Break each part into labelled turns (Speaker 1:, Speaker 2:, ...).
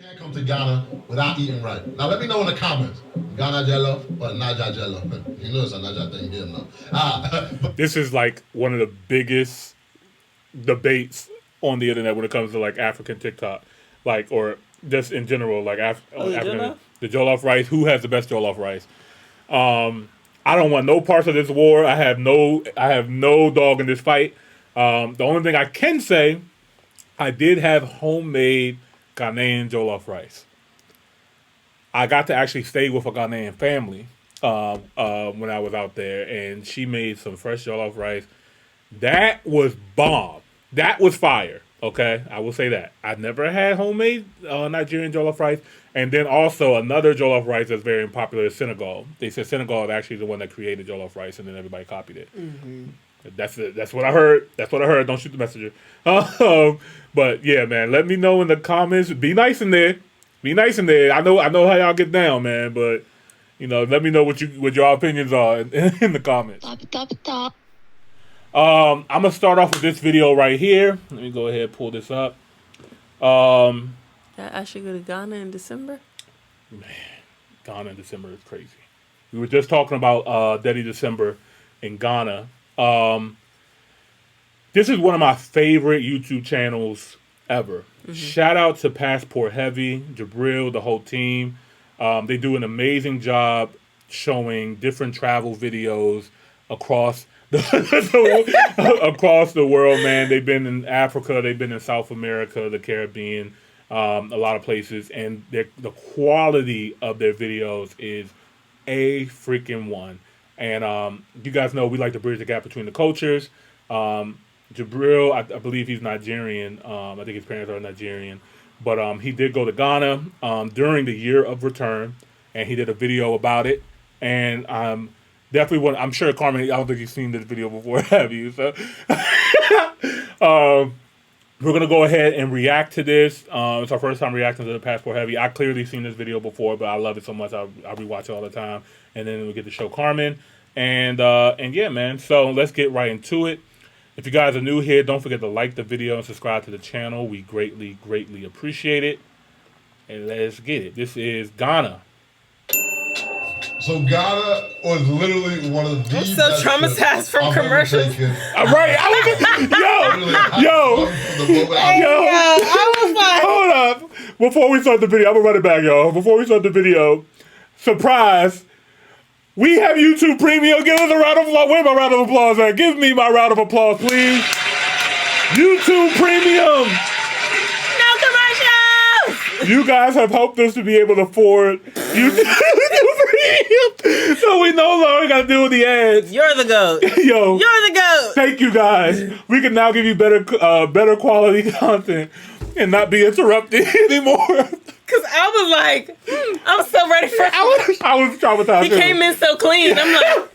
Speaker 1: Can't come to Ghana without eating right. Now let me know in the comments. Ghana jello or Naja jello. You know it's a Naja thing here now.
Speaker 2: This is like one of the biggest debates on the internet when it comes to like African TikTok, like or just in general, like African the jollof rice. Who has the best jollof rice? I don't want no parts of this war. I have no dog in this fight. The only thing I can say, I did have homemade Ghanaian jollof rice. I got to actually stay with a Ghanaian family when I was out there, and she made some fresh jollof rice. That was bomb. That was fire. Okay, I will say that. I've never had homemade Nigerian jollof rice. And then also another jollof rice that's very popular is Senegal. They said Senegal is actually the one that created jollof rice, and then everybody copied it. Mm-hmm. That's what I heard. That's what I heard. Don't shoot the messenger. But yeah, man, let me know in the comments. Be nice in there. Be nice in there. I know how y'all get down, man. But you know, let me know what your opinions are in the comments. I'm gonna start off with this video right here. Let me go ahead and pull this up.
Speaker 3: I should go to Ghana in December.
Speaker 2: Man, Ghana in December is crazy. We were just talking about Daddy December in Ghana. This is one of my favorite YouTube channels ever. Mm-hmm. Shout out to PassportHeavy, Jabril, the whole team. They do an amazing job showing different travel videos across across the world, man. They've been in Africa, they've been in South America, the Caribbean, a lot of places, and the quality of their videos is a freaking one. And you guys know we like to bridge the gap between the cultures. Jabril, I believe he's Nigerian. I think his parents are Nigerian. But he did go to Ghana during the year of return, and he did a video about it. And definitely one. I'm sure Carmen, I don't think you've seen this video before, have you? So we're gonna go ahead and react to this. It's our first time reacting to the PassportHeavy. I clearly seen this video before, but I love it so much I rewatch it all the time. And then we get to show Carmen, and yeah, man. So let's get right into it. If you guys are new here, don't forget to like the video and subscribe to the channel. We greatly, greatly appreciate it. And let's get it. This is Ghana.
Speaker 1: So Ghana was literally one of the
Speaker 3: I'm so traumatized from commercials.
Speaker 2: Right, I was like, hold up. Before we start the video, I'm gonna run it back, y'all. Before we start the video, surprise, we have YouTube Premium. Give us a round of applause. Where's my round of applause at? Give me my round of applause, please. YouTube Premium.
Speaker 3: No commercials.
Speaker 2: You guys have helped us to be able to afford YouTube Premium, so we no longer got to deal with the ads.
Speaker 3: You're the GOAT.
Speaker 2: Yo,
Speaker 3: you're the GOAT.
Speaker 2: Thank you, guys. We can now give you better quality content and not be interrupted anymore.
Speaker 3: Cause I was like, I'm so ready for.
Speaker 2: I was traumatized.
Speaker 3: He came in so clean. I'm like, all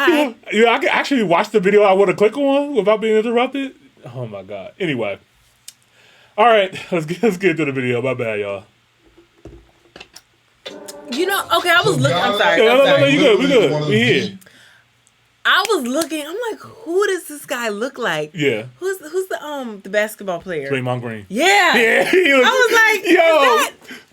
Speaker 3: right.
Speaker 2: Yeah, I can actually watch the video I want to click on without being interrupted. Oh my god. Anyway, all right, let's get into the video. My bad, y'all.
Speaker 3: You know, okay, I was looking. I'm sorry.
Speaker 2: No, you good. We good. We here.
Speaker 3: I was looking. I'm like, who does this guy look like?
Speaker 2: Yeah.
Speaker 3: Who's the basketball player?
Speaker 2: Draymond Green.
Speaker 3: Yeah.
Speaker 2: Yeah.
Speaker 3: I was like, yo,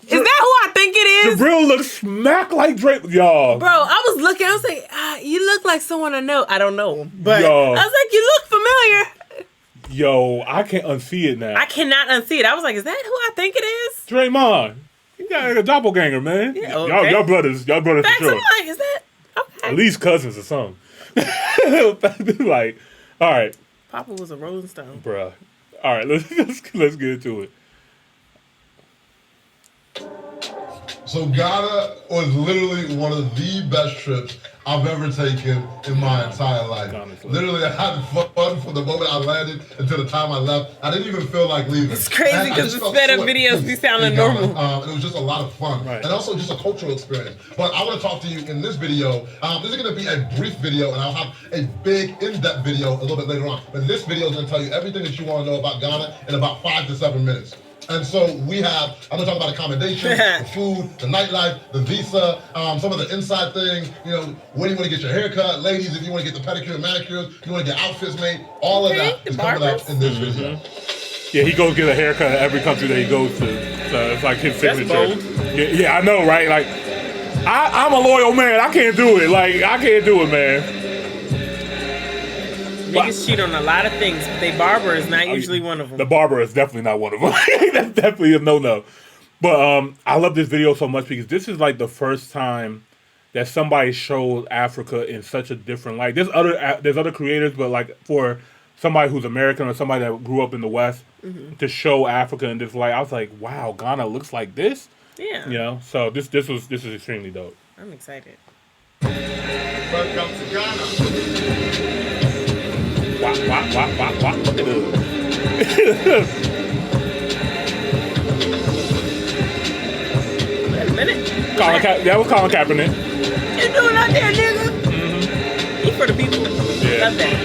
Speaker 3: is that who I think it is?
Speaker 2: Jabril looks smack like Drake, y'all.
Speaker 3: Bro, I was looking. I was like, you look like someone I know. I don't know him, but I was like, you look familiar.
Speaker 2: Yo, I can't unsee it now.
Speaker 3: I cannot unsee it. I was like, is that who I think it is?
Speaker 2: Draymond. You got a doppelganger, man. Yeah, okay. Y'all brothers for sure.
Speaker 3: I'm like, is that okay?
Speaker 2: At least cousins or something. Like, all right.
Speaker 3: Papa was a Rolling Stone,
Speaker 2: bruh. All right, let's get into it.
Speaker 1: So Ghana was literally one of the best trips I've ever taken in my entire life. Honestly. Literally, I had fun from the moment I landed until the time I left. I didn't even feel like leaving.
Speaker 3: It's crazy because the sped up videos be sounding normal.
Speaker 1: It was just a lot of fun, right. And also just a cultural experience. But I want to talk to you in this video. This is going to be a brief video, and I'll have a big, in-depth video a little bit later on. But this video is going to tell you everything that you want to know about Ghana in about 5 to 7 minutes. And so we have, I'm going to talk about accommodation, the food, the nightlife, the visa, some of the inside things, you know, where do you want to get your hair cut, ladies, if you want to get the pedicure and manicures, you want to get outfits made, all of that is coming up in this video.
Speaker 2: Yeah, he goes get a haircut at every country that he goes to. So it's like his signature.
Speaker 3: That's bold.
Speaker 2: Yeah, I know, right? Like, I'm a loyal man. I can't do it. Like, I can't do it, man.
Speaker 3: Niggas cheat on a lot of things, but they barber is not usually one of them.
Speaker 2: The barber is definitely not one of them. That's definitely a no-no. But I love this video so much because this is like the first time that somebody showed Africa in such a different light. There's other creators, but like for somebody who's American or somebody that grew up in the West to show Africa in this light, I was like, wow, Ghana looks like this.
Speaker 3: Yeah.
Speaker 2: You know, so this is extremely dope.
Speaker 3: I'm excited.
Speaker 4: Welcome to Ghana.
Speaker 2: Wah. Look at this.
Speaker 3: Wait a minute.
Speaker 2: That was Colin Kaepernick.
Speaker 3: You doing out there, nigga? Eat for the people.
Speaker 2: Yeah.
Speaker 3: Love that.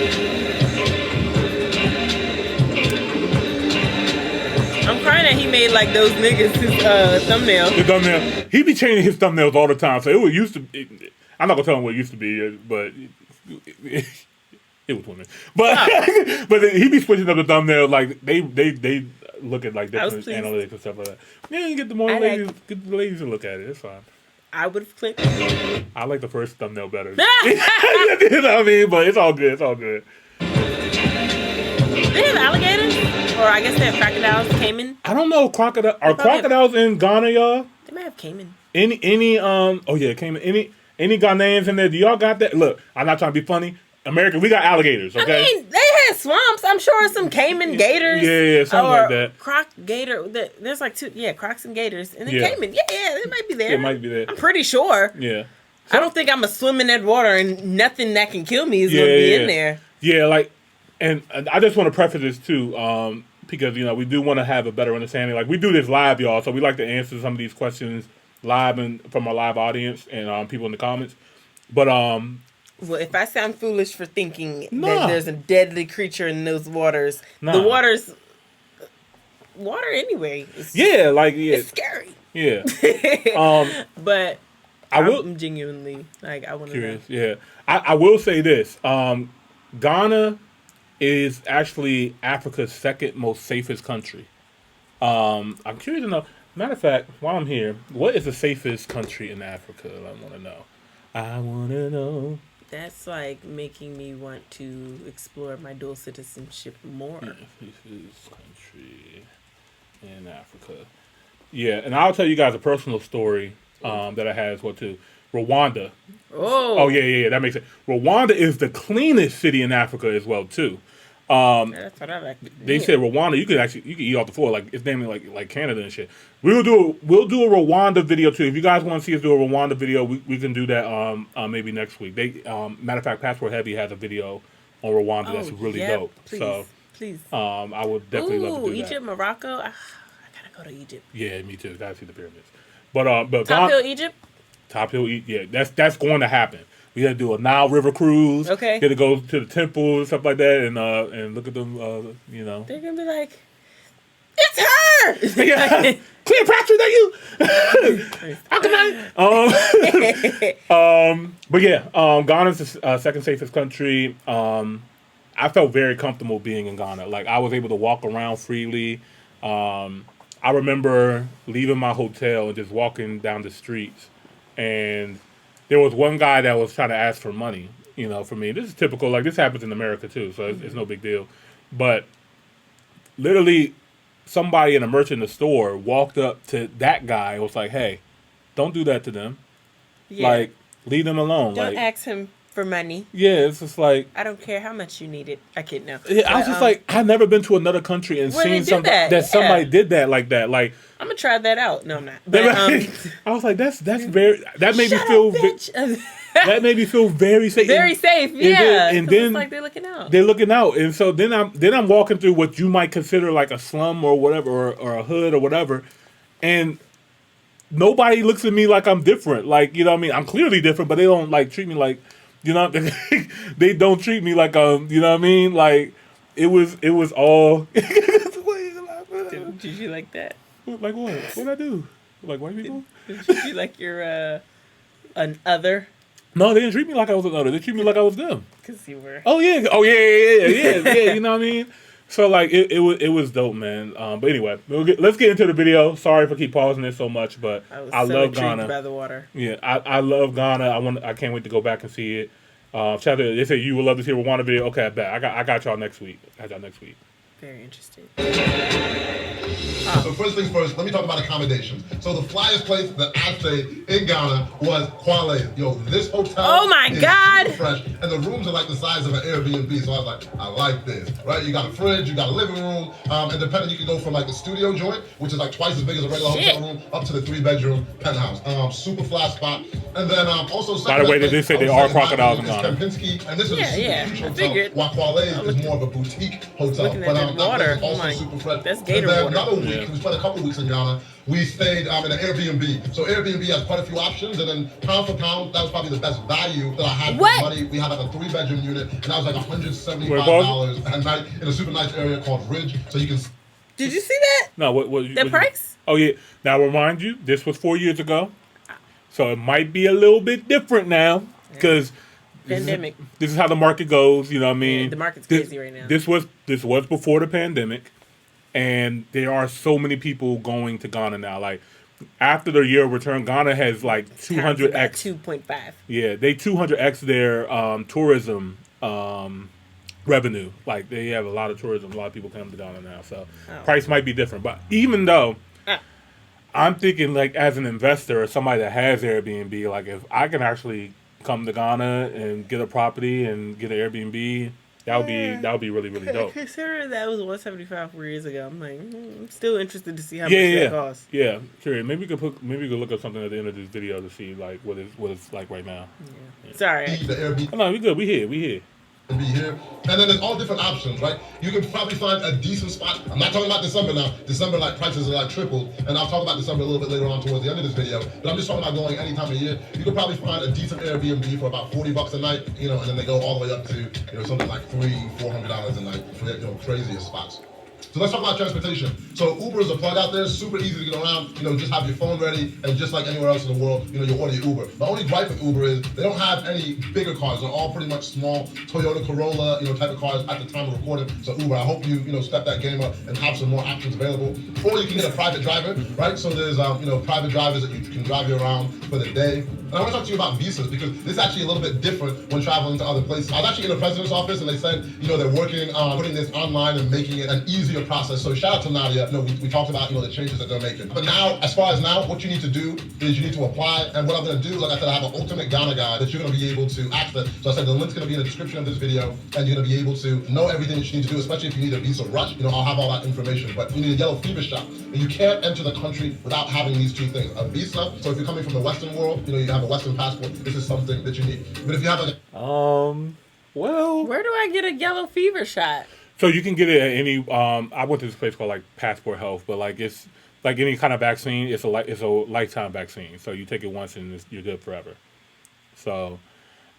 Speaker 3: I'm crying that he made like those niggas his thumbnail.
Speaker 2: The thumbnail. He be changing his thumbnails all the time. So it used to. I'm not gonna tell him what it used to be, but it was women. But but he be switching up the thumbnail. Like they look at like different analytics and stuff like that. Yeah, you get the ladies to look at it. It's fine.
Speaker 3: I would have clicked.
Speaker 2: I like the first thumbnail better. You know what I mean? But it's all good. It's all good.
Speaker 3: They have alligators, or I guess they have crocodiles, caiman.
Speaker 2: I don't know. Crocodiles in Ghana, y'all?
Speaker 3: They might have caiman.
Speaker 2: Any caiman. Any Ghanaians in there? Do y'all got that? Look, I'm not trying to be funny. American, we got alligators, okay?
Speaker 3: I mean, they had swamps. I'm sure some caiman gators.
Speaker 2: Yeah, something like that.
Speaker 3: Croc gator. There's like two, crocs and gators. And then
Speaker 2: Yeah.
Speaker 3: caiman. Yeah, it might be there.
Speaker 2: It might be there.
Speaker 3: I'm pretty sure.
Speaker 2: Yeah.
Speaker 3: I don't think I'm going to swim in that water and nothing that can kill me is going to be in there.
Speaker 2: Yeah, like, and I just want to preface this too, because, you know, we do want to have a better understanding. Like, we do this live, y'all, so we like to answer some of these questions live and from our live audience and people in the comments. But,
Speaker 3: well, if I sound foolish for thinking that there's a deadly creature in those waters, the water anyway. It's scary.
Speaker 2: Yeah.
Speaker 3: But I'm genuinely I want to know.
Speaker 2: Yeah. I will say this. Ghana is actually Africa's second most safest country. I'm curious to know. Matter of fact, while I'm here, what is the safest country in Africa? I want to know. I want to know.
Speaker 3: That's like making me want to explore my dual citizenship more.
Speaker 2: Safest country in Africa. Yeah, and I'll tell you guys a personal story that I had as well too. Rwanda. Oh yeah, that makes sense. Rwanda is the cleanest city in Africa as well too.
Speaker 3: That's what I like.
Speaker 2: They said Rwanda, you can eat off the floor, like it's namely like Canada and shit. We'll do a Rwanda video too. If you guys want to see us do a Rwanda video, we can do that maybe next week. They matter of fact, PassportHeavy has a video on Rwanda that's really dope.
Speaker 3: Please.
Speaker 2: I would definitely love to do
Speaker 3: Egypt,
Speaker 2: that.
Speaker 3: Morocco. I gotta go to Egypt.
Speaker 2: Yeah, me too. Gotta see the pyramids. But
Speaker 3: Top Hill, Egypt.
Speaker 2: Top Hill, yeah, that's going to happen. We got to do a Nile River cruise.
Speaker 3: Okay.
Speaker 2: Got to go to the temple and stuff like that, and look at them. You know,
Speaker 3: they're gonna be like, "It's her."
Speaker 2: Yeah. Cleopatra, that you? How can I? But yeah, Ghana's the second safest country. I felt very comfortable being in Ghana. Like I was able to walk around freely. I remember leaving my hotel and just walking down the streets, and there was one guy that was trying to ask for money, you know, for me. This is typical. Like, this happens in America, too, so it's no big deal. But literally, somebody in a merchant in the store walked up to that guy and was like, hey, don't do that to them. Yeah. Like, leave them alone.
Speaker 3: Don't ask him for money.
Speaker 2: Yeah, it's just like...
Speaker 3: I don't care how much you need it. I kid no.
Speaker 2: Yeah, I was just like, I've never been to another country and seen somebody somebody did that like that. Like,
Speaker 3: I'm gonna try that out. No, I'm not. But,
Speaker 2: I was like, that made me feel that made me feel very safe.
Speaker 3: Very safe, yeah.
Speaker 2: And then
Speaker 3: it's like they're looking out.
Speaker 2: They're looking out, and so then I'm walking through what you might consider like a slum or whatever, or a hood or whatever, and nobody looks at me like I'm different. Like, you know what I mean? I'm clearly different, but they don't like treat me like, you know, they don't treat me like you know what I mean? Like it was all.
Speaker 3: Did you like that?
Speaker 2: Like what? What'd I do? Like white people?
Speaker 3: Did you feel like you're an other?
Speaker 2: No, they didn't treat me like I was an other. They treat me like I was them.
Speaker 3: Because you were.
Speaker 2: Oh yeah. You know what I mean? So like it was dope, man. But anyway, let's get into the video. Sorry if I keep pausing it so much, but I love Ghana.
Speaker 3: By the water.
Speaker 2: Yeah, I love Ghana. I can't wait to go back and see it. Shout out, they say you would love to see a Rwanda video. Okay, I bet. I got y'all next week.
Speaker 3: Very interesting.
Speaker 1: So first things first, let me talk about accommodations. So the flyest place that I stayed in Ghana was Kwale. Yo, this hotel
Speaker 3: oh my
Speaker 1: is
Speaker 3: God.
Speaker 1: super fresh, and the rooms are like the size of an Airbnb. So I was like, I like this, right? You got a fridge, you got a living room, and depending, you can go from like the studio joint, which is like twice as big as a regular hotel room, up to the 3-bedroom penthouse. Super flat spot. And then also,
Speaker 2: by the way, they did say they are crocodiles in Ghana.
Speaker 1: Kempinski, and this is a super huge hotel.
Speaker 3: Figured.
Speaker 1: While Kwale is more of a boutique hotel,
Speaker 3: Looking at that water,
Speaker 1: also super fresh.
Speaker 3: That's gator
Speaker 1: and then
Speaker 3: water.
Speaker 1: Another week, we spent a couple weeks in Ghana. We stayed in an Airbnb. So Airbnb has quite a few options, and then pound for pound, that was probably the best value that I had for money. We had like a 3-bedroom unit, and that was like $175 a night in a super nice area called Ridge. So you can.
Speaker 3: Did you see that?
Speaker 2: No, what
Speaker 3: the price?
Speaker 2: Oh yeah. Now remind you, this was 4 years ago, so it might be a little bit different now because.
Speaker 3: Pandemic.
Speaker 2: This is how the market goes. You know what I mean?
Speaker 3: Yeah, the market's crazy right now.
Speaker 2: This was before the pandemic. And there are so many people going to Ghana now. Like, after the year of return, Ghana has like 200x.
Speaker 3: 2.5.
Speaker 2: Yeah, they 200x their tourism revenue. Like, they have a lot of tourism. A lot of people come to Ghana now. So, price might be different. But even though, I'm thinking, like, as an investor or somebody that has Airbnb, like, if I can actually come to Ghana and get a property and get an Airbnb, that would be really, really dope.
Speaker 3: Considering that was $175 4 years ago, I'm like, I'm still interested to see how much that costs.
Speaker 2: Yeah, sure. Maybe we could look up something at the end of this video to see like what it's like right now.
Speaker 3: Yeah. Sorry.
Speaker 2: Oh, no, we good. We here.
Speaker 1: Be here, and then there's all different options, right? You can probably find a decent spot. I'm not talking about December now. December, like, prices are like tripled, and I'll talk about December a little bit later on towards the end of this video. But I'm just talking about going any time of year. You could probably find a decent Airbnb for about $40 a night, and then they go all the way up to something like $300-400 a night for craziest spots. So let's talk about transportation. So Uber is a plug out there, super easy to get around. Just have your phone ready, and just like anywhere else in the world, you order your Uber. The only gripe with Uber is they don't have any bigger cars. They're all pretty much small Toyota Corolla, type of cars at the time of recording. So Uber, I hope you step that game up and have some more options available. Or you can get a private driver, right? So there's private drivers that you can drive you around for the day. And I want to talk to you about visas because this is actually a little bit different when traveling to other places. I was actually in the president's office and they said, they're working on putting this online and making it an easier process. So shout out to Nadia. We talked about, the changes that they're making. But now, as far as now, what you need to do is you need to apply. And what I'm going to do, like I said, I have an ultimate Ghana guide that you're going to be able to access. So I said the link's going to be in the description of this video and you're going to be able to know everything that you need to do, especially if you need a visa rush. I'll have all that information. But you need a yellow fever shot. And you can't enter the country without having these two things. A visa. So if you're coming from the Western world, you have a Western passport. This is something that you need. But if you have
Speaker 3: where do I get a yellow fever shot?
Speaker 2: So you can get it at any. I went to this place called like Passport Health, but like it's like any kind of vaccine. It's a lifetime vaccine. So you take it once and you're good forever. So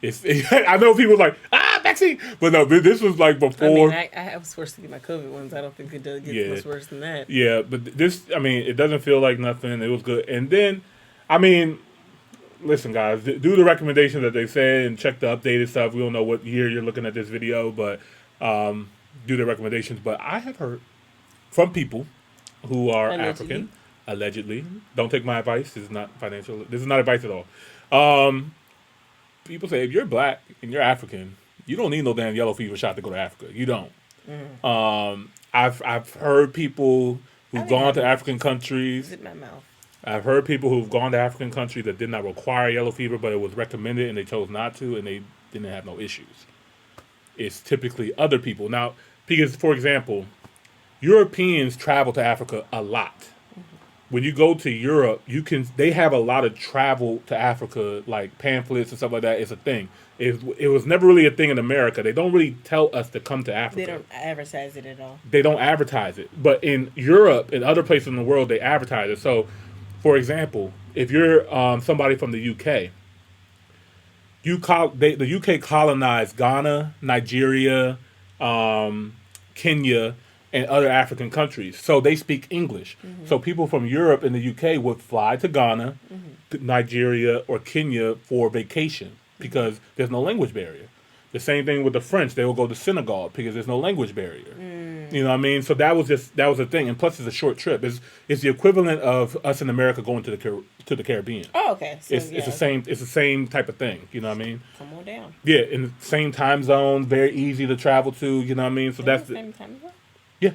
Speaker 2: I know people like vaccine, but no, this was like before.
Speaker 3: I was forced to get my COVID ones. I don't think it does get much worse than that.
Speaker 2: Yeah, but this, it doesn't feel like nothing. It was good, and then, listen, guys, do the recommendations that they said and check the updated stuff. We don't know what year you're looking at this video, but do the recommendations. But I have heard from people who are African, allegedly. Don't take my advice. This is not financial. This is not advice at all. People say if you're black and you're African, you don't need no damn yellow fever shot to go to Africa. You don't. I've heard people who've gone to African countries.
Speaker 3: Zip my mouth.
Speaker 2: I've heard people who've gone to African countries that did not require yellow fever, but it was recommended and they chose not to, and they didn't have no issues. It's typically other people. Now, because, for example, Europeans travel to Africa a lot. When you go to Europe, they have a lot of travel to Africa, like pamphlets and stuff like that. It's a thing. It was never really a thing in America. They don't really tell us to come to Africa.
Speaker 3: They don't advertise it at all.
Speaker 2: They don't advertise it. But in Europe and other places in the world, they advertise it. So, for example, if you're somebody from the UK, the UK colonized Ghana, Nigeria, Kenya, and other African countries. So they speak English. So people from Europe and the UK would fly to Ghana, Nigeria, or Kenya for vacation because there's no language barrier. The same thing with the French. They will go to Senegal because there's no language barrier. You know what I mean? So that was a thing, and plus it's a short trip. It's the equivalent of us in America going to the Caribbean.
Speaker 3: Oh, okay. So,
Speaker 2: it's the same type of thing. You know what I mean?
Speaker 3: Come on down.
Speaker 2: Yeah, in the same time zone, very easy to travel to. You know what I mean? So that's the
Speaker 3: same time zone.
Speaker 2: Yeah.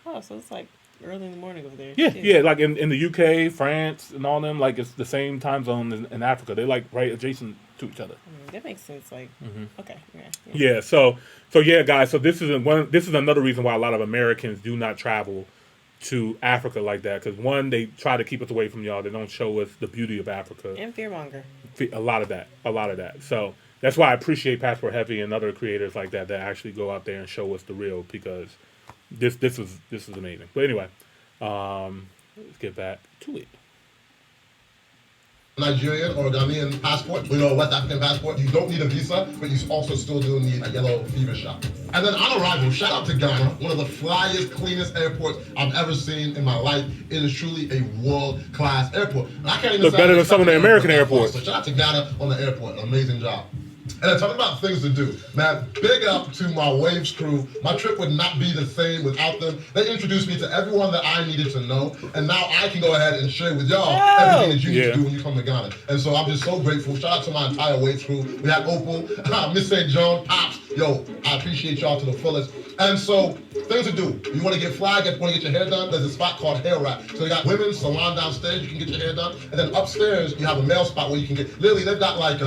Speaker 3: Oh, so it's like early in the morning over there.
Speaker 2: Yeah, like in the UK, France, and all them, like it's the same time zone in Africa. They're like right adjacent to each other.
Speaker 3: That makes sense. Like, okay,
Speaker 2: Yeah. So yeah, guys. So this is another reason why a lot of Americans do not travel to Africa like that, because one, they try to keep us away from y'all. They don't show us the beauty of Africa.
Speaker 3: And fearmonger.
Speaker 2: A lot of that. So that's why I appreciate Passport Heavy and other creators like that actually go out there and show us the real, because this is amazing. But anyway, let's get back to it.
Speaker 1: Nigerian or Ghanaian passport, a West African passport, you don't need a visa, but you also still do need a yellow fever shot. And then on arrival, shout out to Ghana, one of the flyest, cleanest airports I've ever seen in my life. It is truly a world-class airport. And I can't even
Speaker 2: look
Speaker 1: say
Speaker 2: better than some of the American airports.
Speaker 1: So shout out to Ghana on the airport, amazing job. And then talking about things to do, man, big up to my Waves crew. My trip would not be the same without them. They introduced me to everyone that I needed to know, and now I can go ahead and share with y'all everything that you need to do when you come to Ghana. And so I'm just so grateful. Shout out to my entire Waves crew. We had Opal, Miss St. John, Pops. Yo, I appreciate y'all to the fullest. And so, things to do. You want to get fly, want to get your hair done, there's a spot called Hair Wrap. So you got women's salon downstairs, you can get your hair done. And then upstairs, you have a male spot where you can get, literally, they've got like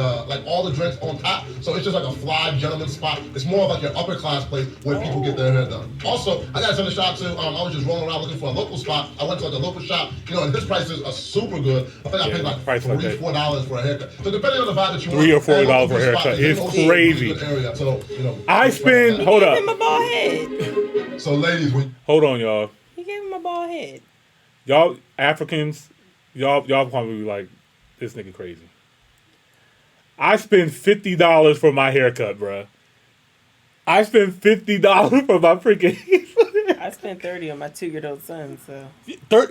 Speaker 1: all the drinks on top. So it's just like a fly gentleman spot. It's more of like your upper class place where people get their hair done. Also, I got to send a shout out to, I was just rolling around looking for a local spot. I went to like a local shop, and his prices are super good. I think I paid like $3, $4 for a haircut. So depending on the vibe that you want.
Speaker 2: $3 or $4 for a haircut. It's crazy.
Speaker 1: So,
Speaker 2: I spend, hold up.
Speaker 3: He gave him a bald head.
Speaker 1: So ladies,
Speaker 2: hold on, y'all.
Speaker 3: He gave him a bald head.
Speaker 2: Y'all Africans, y'all probably be like, this nigga crazy. I spend $50 for my haircut, bruh. I spend $50 for my freaking.
Speaker 3: I spent $30 on my 2-year-old son. So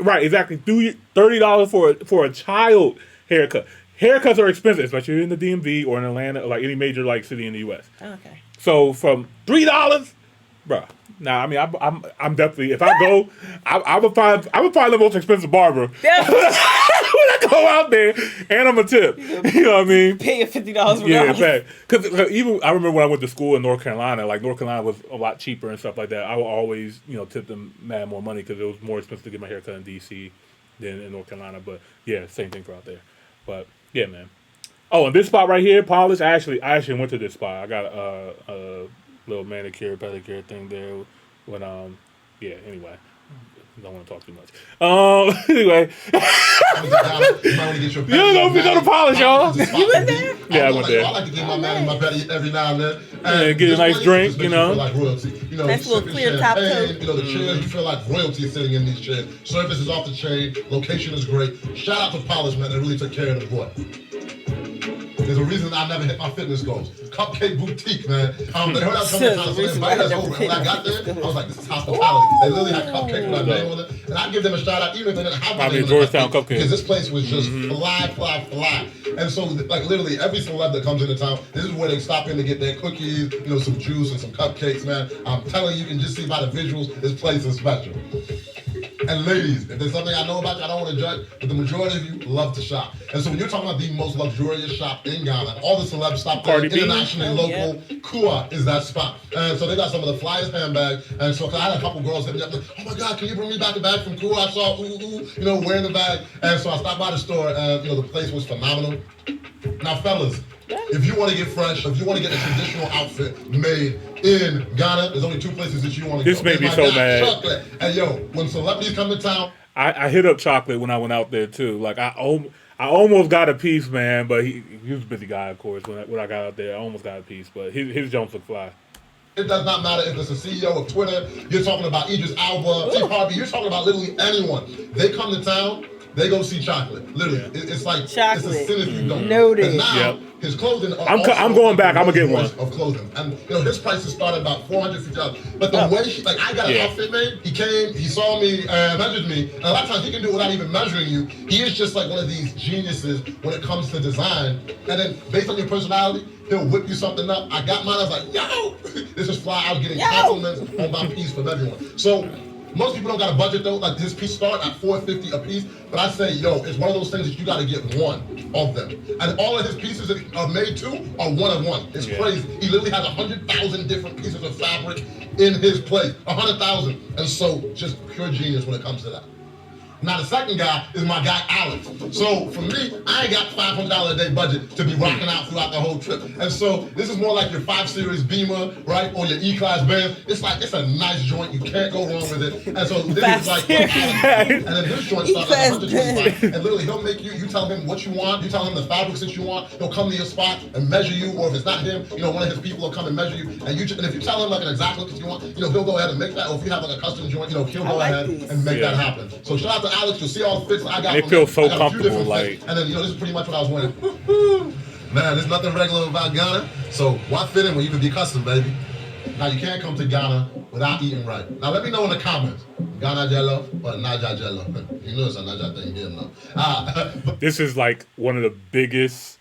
Speaker 2: right, exactly. $30 for a child haircut. Haircuts are expensive, especially in the DMV or in Atlanta, or like any major like city in the U.S.
Speaker 3: Okay.
Speaker 2: So from $3, bruh. Nah, I mean, I'm definitely, if I go, I would find the most expensive barber when I go out there, and I'm a tip. You know what I mean?
Speaker 3: Pay your $50
Speaker 2: Yeah, in fact, because even I remember when I went to school in North Carolina. Like North Carolina was a lot cheaper and stuff like that. I would always, tip them mad more money because it was more expensive to get my hair cut in DC than in North Carolina. But yeah, same thing for out there. But yeah, man. Oh, and this spot right here, Polish. I actually went to this spot. I got a little manicure, pedicure thing there. When anyway, don't want to talk too much. Anyway,
Speaker 1: you
Speaker 2: don't go to Polish, y'all.
Speaker 3: You went there?
Speaker 2: Yeah, I went there.
Speaker 1: I like to get my man my petty every now and then.
Speaker 2: And get a nice drink,
Speaker 1: you feel like royalty.
Speaker 3: Nice little clear top coat.
Speaker 1: The chairs, you feel like royalty sitting in these chairs. Service is off the chain. Location is great. Shout out to Polish, man. They really took care of the boy. There's a reason I never hit my fitness goals. Cupcake Boutique, man. They heard I was coming to town, so they invited us over. When I got there, I was like, this is hospitality. They literally had cupcake with my name on it. And I give them a shout out, even if they didn't have my name on it.
Speaker 2: Cupcake.
Speaker 1: Because this place was just fly. And so, like, literally, every celeb that comes into town, this is where they stop in to get their cookies, some juice and some cupcakes, man. I'm telling you, you can just see by the visuals, this place is special. And ladies, if there's something I know about you, I don't want to judge, but the majority of you love to shop. And so when you're talking about the most luxurious shop in Ghana, all the celebs stop there, internationally, local, Kua is that spot. And so they got some of the flyest handbags. And so I had a couple girls hit me up like, oh my God, can you bring me back a bag from Kua? I saw, wearing the bag. And so I stopped by the store and, the place was phenomenal. Now, fellas, if you want to get fresh, if you want to get a traditional outfit made in Ghana, there's only 2 places that you want to go.
Speaker 2: This made me so mad.
Speaker 1: Chocolate. And yo, when celebrities come to town,
Speaker 2: I hit up Chocolate when I went out there too. Like I almost got a piece, man, but he was a busy guy, of course. When I got out there, I almost got a piece, but his jumps look fly.
Speaker 1: It does not matter if it's a CEO of Twitter, you're talking about Idris Alba, Steve Harvey, you're talking about literally anyone. They come to town, they go see chocolate. Literally, it's like
Speaker 3: chocolate.
Speaker 1: It's a sin if you don't.
Speaker 3: Noted.
Speaker 1: And now his clothing.
Speaker 2: I'm going back. I'm gonna get one
Speaker 1: of clothing, and his prices start at about $450. But the way I got an outfit made. He came, he saw me, measured me, and a lot of times he can do it without even measuring you. He is just like one of these geniuses when it comes to design. And then based on your personality, he'll whip you something up. I got mine. I was like, yo, this is fly. I was getting compliments on my piece from everyone. So. Most people don't got a budget though. Like his piece start at $450 a piece, but I say, it's one of those things that you got to get one of them. And all of his pieces that are made too are one of one. It's crazy. He literally has 100,000 different pieces of fabric in his place, 100,000. And so, just pure genius when it comes to that. Now the second guy is my guy Alex. So for me, I ain't got $500 a day budget to be rocking out throughout the whole trip. And so this is more like your 5 Series Beamer, right, or your E-Class Benz. It's a nice joint. You can't go wrong with it. And so this is like Alex. And then his joint starts at $125. And literally he'll make you tell him what you want. You tell him the fabrics that you want. He'll come to your spot and measure you. Or if it's not him, one of his people will come and measure you. And if you tell him like an exact look that you want, he'll go ahead and make that. Or if you have like a custom joint, he'll go ahead and make that happen. So shout out to Alex, you'll see all the fits I got.
Speaker 2: It feels so comfortable,
Speaker 1: like. And then this is pretty much what I was wearing. Man, there's nothing regular about Ghana. So why fit in when you can be custom, baby? Now you can't come to Ghana without eating right. Now let me know in the comments, Ghana jello or Naja jello. You know it's a Naja thing here now.
Speaker 2: This is like one of the biggest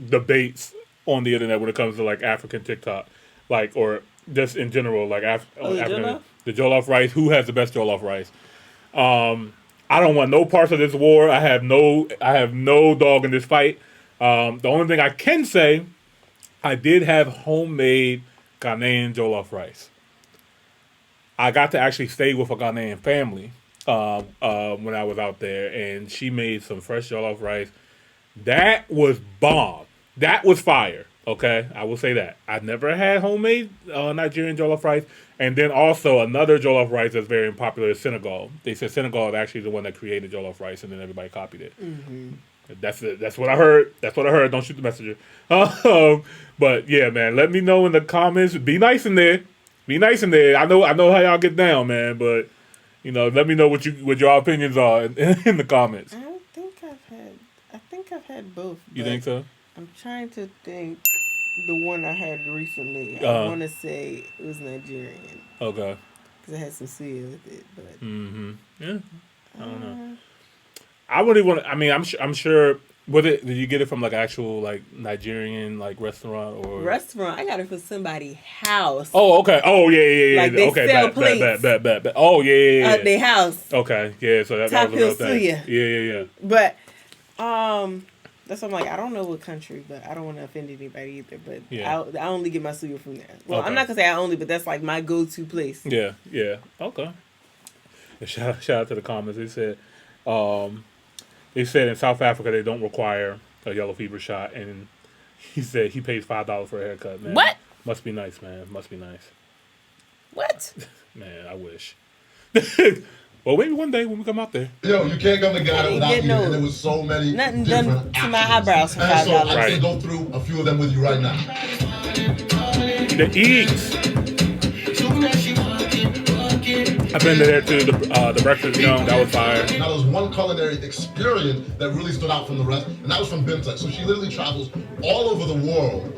Speaker 2: debates on the internet when it comes to like African TikTok, or just in general, like African. The jollof rice. Who has the best jollof rice? I don't want no parts of this war. I have no dog in this fight. The only thing I can say, I did have homemade Ghanaian jollof rice. I got to actually stay with a Ghanaian family when I was out there, and she made some fresh jollof rice. That was bomb. That was fire. Okay, I will say that. I've never had homemade Nigerian jollof rice. And then also another jollof rice that's very popular is Senegal. They said Senegal is actually the one that created jollof rice, and then everybody copied it. Mm-hmm. That's what I heard. That's what I heard. Don't shoot the messenger. But yeah, man, let me know in the comments. Be nice in there. Be nice in there. I know how y'all get down, man. But let me know what your opinions are in the comments.
Speaker 3: I think I've had both.
Speaker 2: You think so?
Speaker 3: I'm trying to think. The one I had recently, I want to say it was Nigerian.
Speaker 2: Okay.
Speaker 3: Because I had some suya with it, but.
Speaker 2: Yeah. I don't know. I wouldn't want to. I mean, I'm sure. Did you get it from like actual like Nigerian like restaurant or
Speaker 3: restaurant? I got it from somebody's house.
Speaker 2: Oh, okay. Oh, yeah.
Speaker 3: Like they
Speaker 2: okay,
Speaker 3: sell plates.
Speaker 2: Bet. Oh, yeah.
Speaker 3: At their house.
Speaker 2: Okay, yeah. So that was a real thing. Yeah.
Speaker 3: But, that's why I'm like, I don't know what country, but I don't want to offend anybody either. But I only get my suya from there. Well, I'm not gonna say I only, but that's like my go-to place.
Speaker 2: Yeah. Okay. Shout out to the comments. They said in South Africa they don't require a yellow fever shot, and he said he pays $5 for a haircut. Man,
Speaker 3: what?
Speaker 2: Must be nice, man. Must be nice.
Speaker 3: What?
Speaker 2: Man, I wish. Well, maybe one day when we come out there.
Speaker 1: You can't come to Ghana without eating, and there was so many
Speaker 3: nothing
Speaker 1: different
Speaker 3: done to my eyebrows for $5.
Speaker 1: So I'm going to go through a few of them with you right now.
Speaker 2: The eats. I've been there too. The breakfast young, that was fire.
Speaker 1: Now there was one culinary experience that really stood out from the rest, and that was from Binta. So she literally travels all over the world,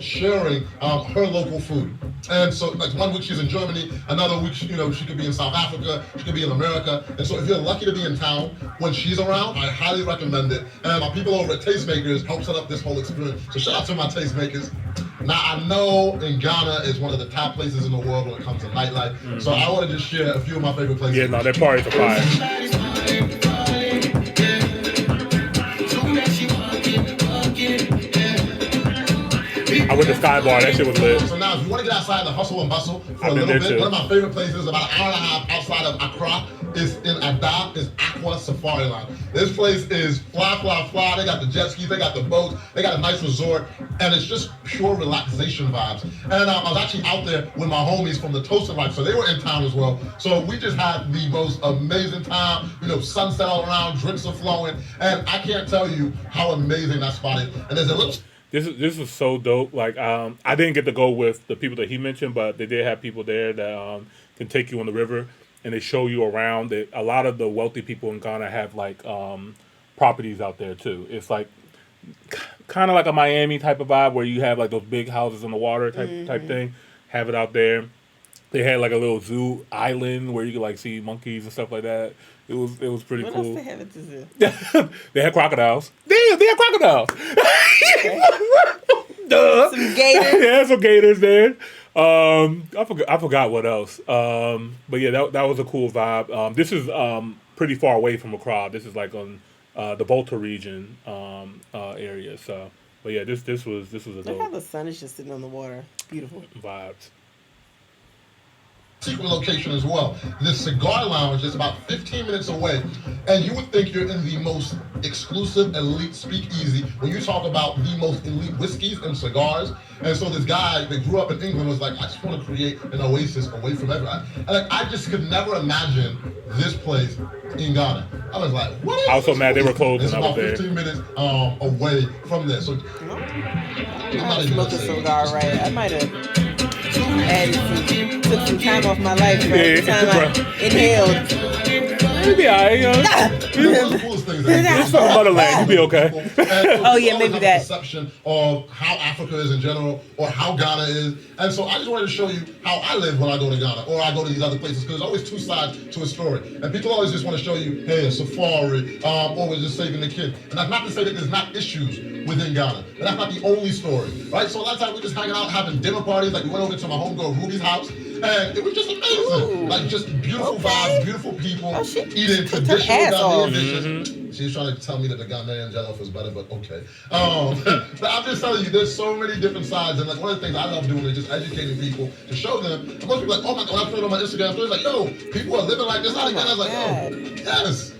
Speaker 1: sharing her local food. And so, like 1 week she's in Germany, another week she could be in South Africa, she could be in America. And so, if you're lucky to be in town when she's around, I highly recommend it. And my people over at Tastemakers help set up this whole experience. So shout out to my Tastemakers. Now I know in Ghana is one of the top places in the world when it comes to nightlife. Mm-hmm. So I want to just share a few of my favorite places.
Speaker 2: Yeah, no, their parties are fire. I went to Sky Bar. That shit was lit.
Speaker 1: So now, if you want to get outside the hustle and bustle for a little bit, one of my favorite places, about an hour and a half outside of Accra, is in Ada, is Aqua Safari Line. This place is fly. They got the jet skis, they got the boats, they got a nice resort, and it's just pure relaxation vibes. And I was actually out there with my homies from the Toasted Life, so they were in town as well. So we just had the most amazing time. Sunset all around, drinks are flowing, and I can't tell you how amazing that spot is. And there's a little.
Speaker 2: This is so dope. Like I didn't get to go with the people that he mentioned, but they did have people there that can take you on the river. and they show you around. A lot of the wealthy people in Ghana have like properties out there too. It's like kind of like a Miami type of vibe where you have like those big houses on the water type thing. Have it out there. They had like a little zoo island where you could like see monkeys and stuff like that. It was pretty
Speaker 3: what
Speaker 2: cool.
Speaker 3: What else they have at the zoo?
Speaker 2: They had crocodiles. Damn, they had crocodiles. Duh.
Speaker 3: Some gators.
Speaker 2: Yeah, some gators there. I forgot what else. But yeah, that was a cool vibe. This is pretty far away from Accra. This is like on the Volta region area. So, but yeah, this was a
Speaker 3: Look how the sun is just sitting on the water. Beautiful
Speaker 2: vibes.
Speaker 1: Secret location as well. This cigar lounge is about 15 minutes away, and you would think you're in the most exclusive elite speakeasy when you talk about the most elite whiskeys and cigars. And so this guy that grew up in England was like, I just want to create an oasis away from everyone. And like, I just could never imagine this place in Ghana. I was like, what is
Speaker 2: I was so mad they were closed
Speaker 1: It's
Speaker 2: when I was
Speaker 1: about
Speaker 2: there.
Speaker 1: 15 minutes away from there. So
Speaker 3: I smoked a cigar, right? I might have took some time off my life every time I inhaled.
Speaker 2: You'll be alright, you know.
Speaker 1: one of the coolest things
Speaker 2: It's from motherland. You'll be okay.
Speaker 3: Oh, yeah, maybe that.
Speaker 1: Perception of how Africa is in general, or how Ghana is, and so I just wanted to show you how I live when I go to Ghana, or I go to these other places, because there's always two sides to a story, and people always just want to show you, hey, a safari, or we're just saving the kid, and that's not to say that there's not issues within Ghana, but that's not the only story, right? So a lot of times we're just hanging out, having dinner parties, like we went over to my homegirl Ruby's house, and it was just amazing.
Speaker 3: Ooh.
Speaker 1: Like just beautiful vibes, beautiful people, eating
Speaker 3: took her
Speaker 1: traditional
Speaker 3: ass off.
Speaker 1: Ghanaian dishes. She's trying to tell me that the Ghanaian jollof is better, but okay. But I'm just telling you, there's so many different sides, and like one of the things I love doing is just educating people to show them. And most people are like, oh my God, when I put it on my Instagram stories, like, yo, people are living like this out of Ghana. I was like, oh, yes.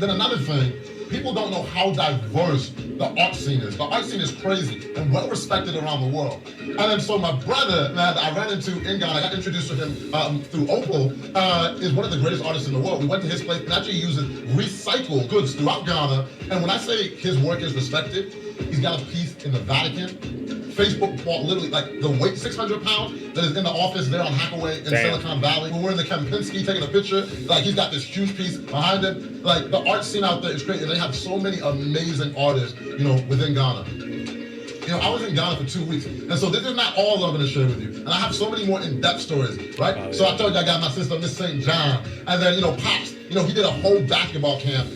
Speaker 1: Then another thing, people don't know how diverse the art scene is. The art scene is crazy and well respected around the world. And then so my brother that I ran into in Ghana, I got introduced to him through Opal, is one of the greatest artists in the world. We went to his place and actually uses recycled goods throughout Ghana. And when I say his work is respected, he's got a piece in the Vatican. Facebook bought literally like the weight, 600 pounds, that is in the office there on Hackaway in Silicon Valley. When we're in the Kempinski taking a picture, like he's got this huge piece behind him. Like the art scene out there is great, and they have so many amazing artists, you know, within Ghana. You know, I was in Ghana for 2 weeks, and so this is not all I'm going to share with you. And I have so many more in-depth stories, right? So I told you I got my sister, Miss St. John, and then, you know, Pops, you know, he did a whole basketball camp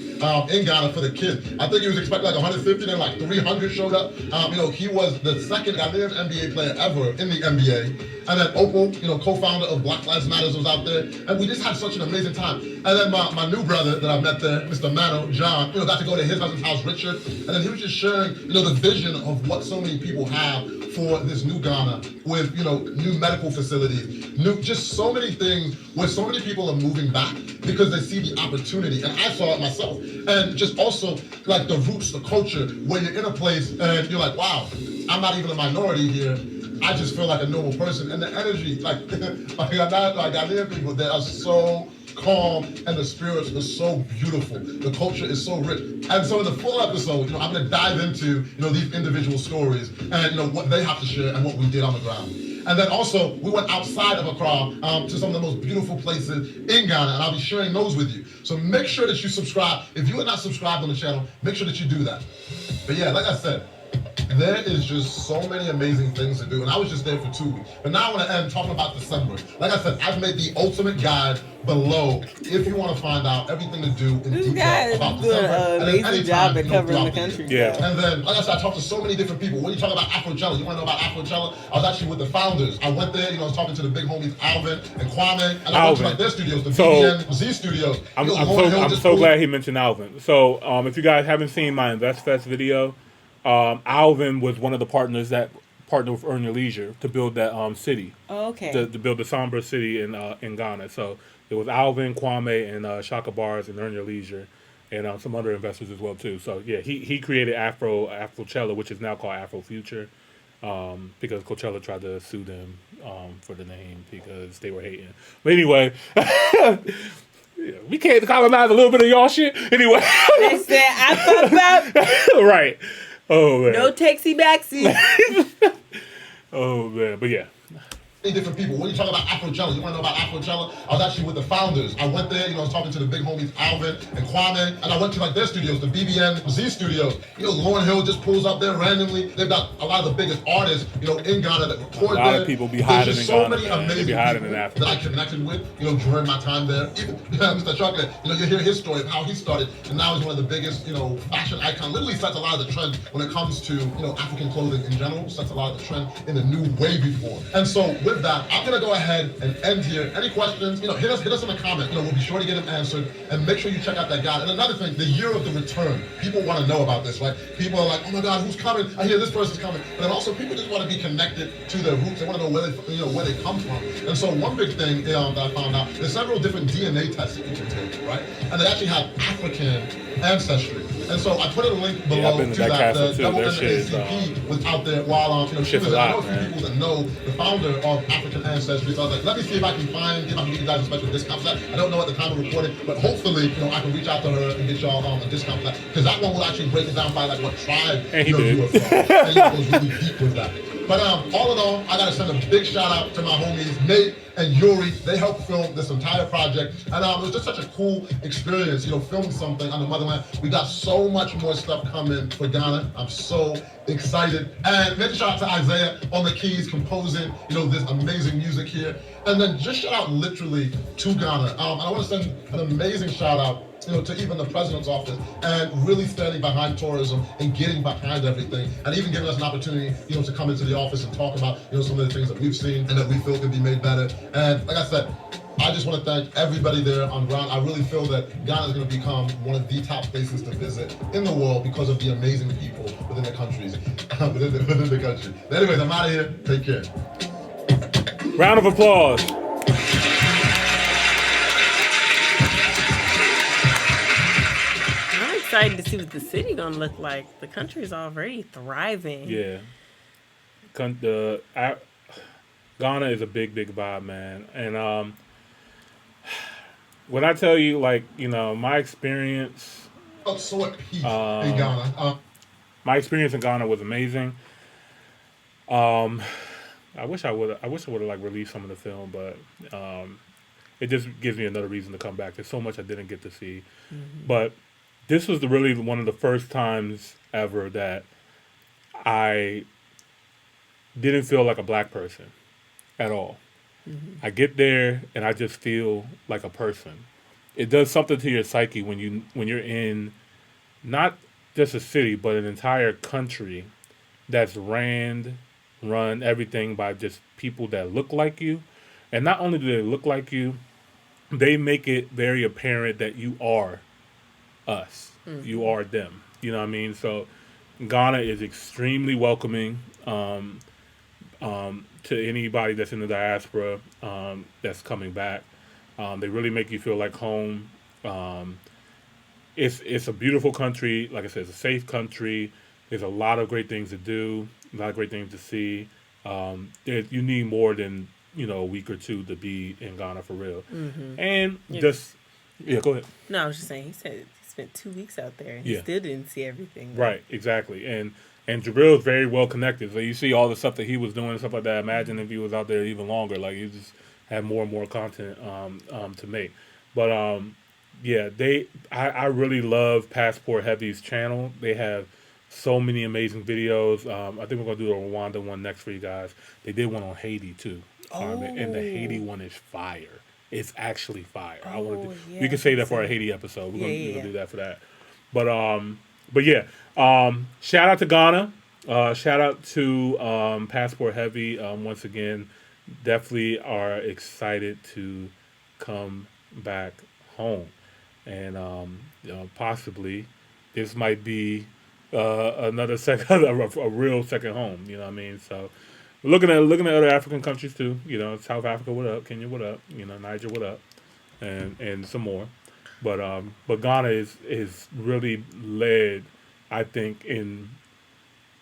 Speaker 1: in Ghana for the kids. I think he was expecting like 150, then like 300 showed up. You know, he was the second Ghanaian NBA player ever in the NBA. And then Opal, you know, co-founder of Black Lives Matters, was out there. And we just had such an amazing time. And then my new brother that I met there, Mr. Mano, John, you know, got to go to his husband's house, Richard. And then he was just sharing, you know, the vision of what so many people have for this new Ghana with, you know, new medical facilities, just so many things where so many people are moving back because they see the opportunity. And I saw it myself. And just also like the roots, the culture, where you're in a place and you're like, wow, I'm not even a minority here. I just feel like a normal person. And the energy, like Ghanaian people, they are so calm and the spirits are so beautiful. The culture is so rich. And so in the full episode, you know, I'm gonna dive into, you know, these individual stories and, you know, what they have to share and what we did on the ground. And then also, we went outside of Accra to some of the most beautiful places in Ghana, and I'll be sharing those with you. So make sure that you subscribe. If you are not subscribed on the channel, make sure that you do that. But yeah, like I said, there is just so many amazing things to do, and I was just there for 2 weeks. But now I want to end talking about December. Like I said, I've made the ultimate guide below if you want to find out everything to do in detail about December.
Speaker 3: An amazing job at covering the country.
Speaker 2: Yeah.
Speaker 1: And then, like I said, I talked to so many different people. When you talk about Afrochella, you want to know about Afrochella? I was actually with the founders. I went there, you know, I was talking to the big homies Alvin and Kwame, and I went to like their studios, the BBN Z studios.
Speaker 2: I'm so glad he mentioned Alvin. So if you guys haven't seen my Invest Fest video, Alvin was one of the partners that partnered with Earn Your Leisure to build that city.
Speaker 3: Oh, okay.
Speaker 2: To build the Sombra city in Ghana. So it was Alvin, Kwame, and Shaka Bars and Earn Your Leisure, and some other investors as well too. So yeah, he created Afrochella, which is now called Afrofuture, because Coachella tried to sue them for the name because they were hating. But anyway. We can't colonize a little bit of y'all shit. Anyway.
Speaker 3: They said, I fucked
Speaker 2: up. Right. Oh, man.
Speaker 3: No takesy backsy.
Speaker 2: Oh, man. But yeah.
Speaker 1: different people. When you talk about Afrocella, you want to know about Afrocella? I was actually with the founders. I went there, I was talking to the big homies Alvin and Kwame, and I went to like their studios, the BBN Z studios. Lauryn Hill just pulls up there randomly. They've got a lot of the biggest artists, in Ghana that record there.
Speaker 2: A lot of people be hiding in Ghana.
Speaker 1: There's just so many amazing people that I connected with, during my time there. Even Mr. Chocolate, you hear his story of how he started, and now he's one of the biggest, fashion icons. Literally sets a lot of the trend when it comes to, African clothing in general. Sets a lot of the trend in the new way before. And so with that, I'm gonna go ahead and end here. Any questions? Hit us in the comment. We'll be sure to get them answered. And make sure you check out that guide. And another thing, the year of the return. People want to know about this, right? People are like, oh my God, who's coming? I hear this person's coming. But then also people just want to be connected to their roots. They want to know where they come from. And so one big thing that I found out, there's several different DNA tests that you can take, right? And they actually have African ancestry. And so I put a link below to that. The double NAACP was out there while shooting. I know a few people that know the founder of African Ancestry. So I was like, let me see if I can get you guys a special discount for that. I don't know at the time of recording, but hopefully, I can reach out to her and get y'all a discount for that. Because that one will actually break it down by like what tribe you were from. And it goes really deep with that. But all in all, I gotta send a big shout out to my homies Nate and Yuri. They helped film this entire project, and it was just such a cool experience, filming something on the motherland. We got so much more stuff coming for Ghana. I'm so excited. And major shout out to Isaiah on the keys, composing, this amazing music here. And then just shout out literally to Ghana. And I want to send an amazing shout out to even the president's office, and really standing behind tourism and getting behind everything, and even giving us an opportunity, to come into the office and talk about, some of the things that we've seen and that we feel can be made better. And like I said, I just want to thank everybody there on ground. I really feel that Ghana is going to become one of the top places to visit in the world because of the amazing people within the countries, within the country. But anyways, I'm out of here. Take care.
Speaker 2: Round of applause.
Speaker 3: Excited to see what the city gonna look like. The country's already thriving.
Speaker 2: Yeah. Ghana is a big vibe, man. And when I tell you, my experience.
Speaker 1: So at peace in Ghana.
Speaker 2: My experience in Ghana was amazing. I wish I would have released some of the film, but it just gives me another reason to come back. There's so much I didn't get to see, but. This was really one of the first times ever that I didn't feel like a black person at all. I get there and I just feel like a person. It does something to your psyche when you're in not just a city but an entire country that's run everything by just people that look like you. And not only do they look like you, they make it very apparent that you are us. You are them. You know what I mean? So Ghana is extremely welcoming to anybody that's in the diaspora that's coming back. They really make you feel like home. It's a beautiful country. Like I said, it's a safe country. There's a lot of great things to do, a lot of great things to see. You need more than a week or two to be in Ghana for real. And go ahead.
Speaker 3: No, I was just saying, he said he spent 2 weeks out there and he still didn't see everything.
Speaker 2: Right, exactly. And Jabril is very well connected. So you see all the stuff that he was doing and stuff like that. Imagine if he was out there even longer. Like, he just had more and more content to make. But, I really love PassportHeavy's channel. They have so many amazing videos. I think we're going to do a Rwanda one next for you guys. They did one on Haiti, too. And the Haiti one is fire. It's actually fire. We can say that for our Haiti episode. We're gonna do that for that. But shout out to Ghana. Shout out to PassportHeavy. Once again, definitely are excited to come back home, and possibly this might be another second, a real second home. You know what I mean? So. Looking at other African countries too, South Africa, what up? Kenya, what up? Niger, what up? And some more, but Ghana is really led, I think, in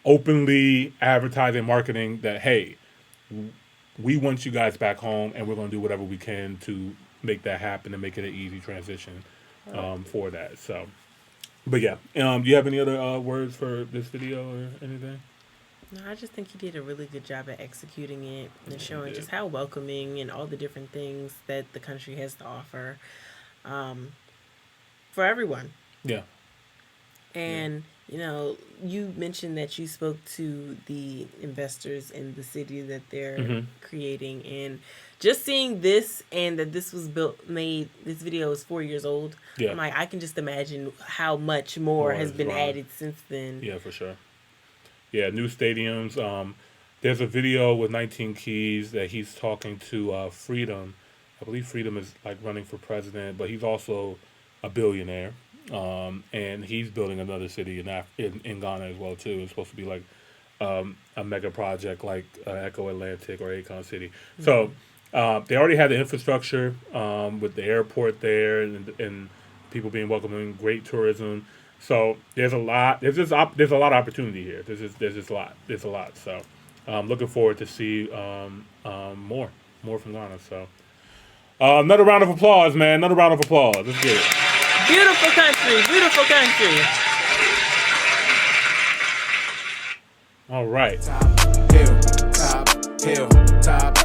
Speaker 2: openly advertising, marketing that hey, we want you guys back home, and we're gonna do whatever we can to make that happen and make it an easy transition for that. So, but do you have any other words for this video or anything?
Speaker 3: No, I just think he did a really good job at executing it and showing just how welcoming and all the different things that the country has to offer for everyone.
Speaker 2: Yeah.
Speaker 3: And, you know, you mentioned that you spoke to the investors in the city that they're creating. And just seeing this and that this was this video is 4 years old.
Speaker 2: Yeah.
Speaker 3: I'm like, I can just imagine how much more has been added since then.
Speaker 2: Yeah, for sure. Yeah, new stadiums. There's a video with 19 Keys that he's talking to Freedom. I believe Freedom is like running for president, but he's also a billionaire. And he's building another city in Ghana as well too. It's supposed to be like a mega project like Echo Atlantic or Akon City. So they already had the infrastructure with the airport there and people being welcoming, great tourism. So there's a lot. There's a lot of opportunity here. There's just a lot. There's a lot. So I'm looking forward to see more from Ghana. So another round of applause, man. Another round of applause. Let's get it.
Speaker 3: Beautiful country. Beautiful country.
Speaker 2: All right.
Speaker 5: Top hill, top hill, top